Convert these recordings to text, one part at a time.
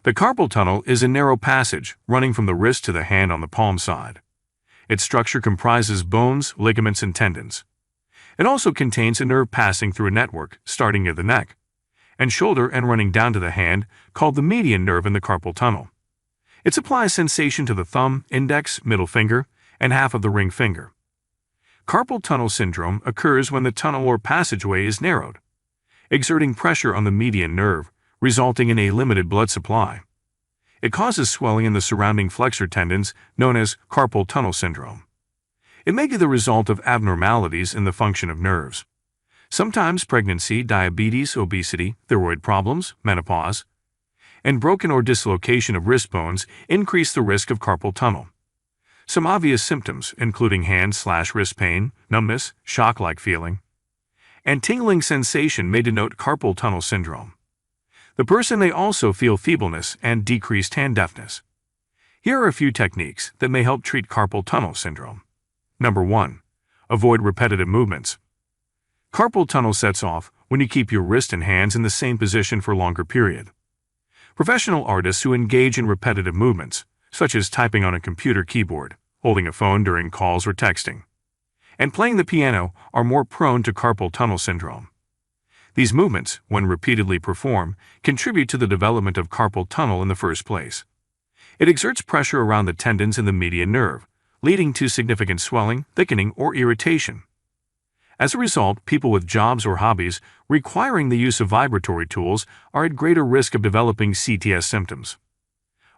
The carpal tunnel is a narrow passage running from the wrist to the hand on the palm side. Its structure comprises bones, ligaments, and tendons. It also contains a nerve passing through a network starting near the neck and shoulder and running down to the hand, called the median nerve in the carpal tunnel. It supplies sensation to the thumb, index, middle finger, and half of the ring finger. Carpal tunnel syndrome occurs when the tunnel or passageway is narrowed, exerting pressure on the median nerve, resulting in a limited blood supply. It causes swelling in the surrounding flexor tendons, known as carpal tunnel syndrome. It may be the result of abnormalities in the function of nerves. Sometimes pregnancy, diabetes, obesity, thyroid problems, menopause, and broken or dislocation of wrist bones increase the risk of carpal tunnel. Some obvious symptoms, including hand/wrist pain, numbness, shock-like feeling, and tingling sensation, may denote carpal tunnel syndrome. The person may also feel feebleness and decreased hand deftness. Here are a few techniques that may help treat carpal tunnel syndrome. Number 1. Avoid repetitive movements. Carpal tunnel sets off when you keep your wrist and hands in the same position for a longer period. Professional artists who engage in repetitive movements, such as typing on a computer keyboard, holding a phone during calls or texting, and playing the piano, are more prone to carpal tunnel syndrome. These movements, when repeatedly performed, contribute to the development of carpal tunnel in the first place. It exerts pressure around the tendons in the median nerve, leading to significant swelling, thickening, or irritation. As a result, people with jobs or hobbies requiring the use of vibratory tools are at greater risk of developing CTS symptoms.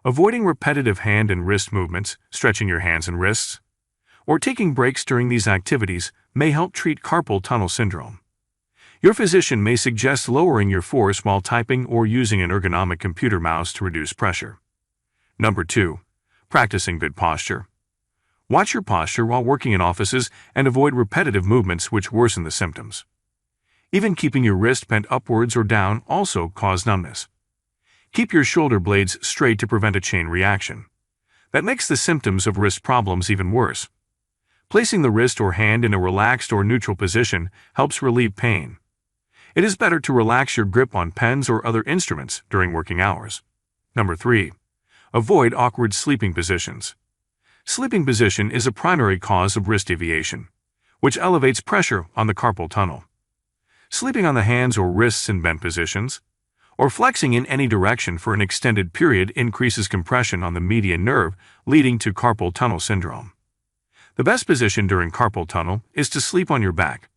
Avoiding repetitive hand and wrist movements, stretching your hands and wrists, or taking breaks during these activities may help treat carpal tunnel syndrome. Your physician may suggest lowering your force while typing or using an ergonomic computer mouse to reduce pressure. Number 2. Practicing good posture. Watch your posture while working in offices and avoid repetitive movements which worsen the symptoms. Even keeping your wrist bent upwards or down also cause numbness. Keep your shoulder blades straight to prevent a chain reaction. That makes the symptoms of wrist problems even worse. Placing the wrist or hand in a relaxed or neutral position helps relieve pain. It is better to relax your grip on pens or other instruments during working hours. Number 3. Avoid awkward sleeping positions. Sleeping position is a primary cause of wrist deviation, which elevates pressure on the carpal tunnel. Sleeping on the hands or wrists in bent positions, or flexing in any direction for an extended period increases compression on the median nerve, leading to carpal tunnel syndrome. The best position during carpal tunnel is to sleep on your back,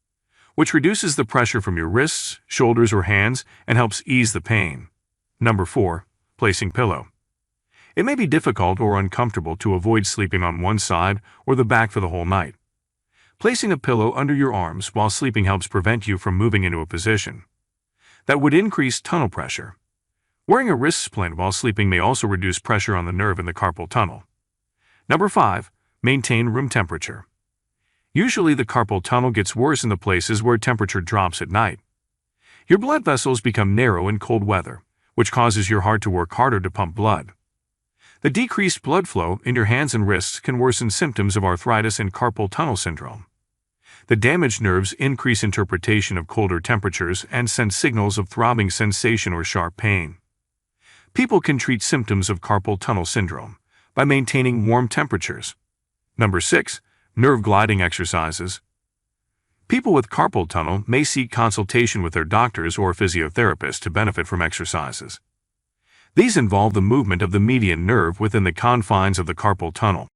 which reduces the pressure from your wrists, shoulders, or hands and helps ease the pain. Number 4. Placing pillow. It may be difficult or uncomfortable to avoid sleeping on one side or the back for the whole night. Placing a pillow under your arms while sleeping helps prevent you from moving into a position that would increase tunnel pressure. Wearing a wrist splint while sleeping may also reduce pressure on the nerve in the carpal tunnel. Number 5. Maintain room temperature. Usually the carpal tunnel gets worse in the places where temperature drops at night. Your blood vessels become narrow in cold weather, which causes your heart to work harder to pump blood. The decreased blood flow in your hands and wrists can worsen symptoms of arthritis and carpal tunnel syndrome. The damaged nerves increase interpretation of colder temperatures and send signals of throbbing sensation or sharp pain. People can treat symptoms of carpal tunnel syndrome by maintaining warm temperatures. Number 6. Nerve gliding exercises. People with carpal tunnel may seek consultation with their doctors or physiotherapists to benefit from exercises. These involve the movement of the median nerve within the confines of the carpal tunnel.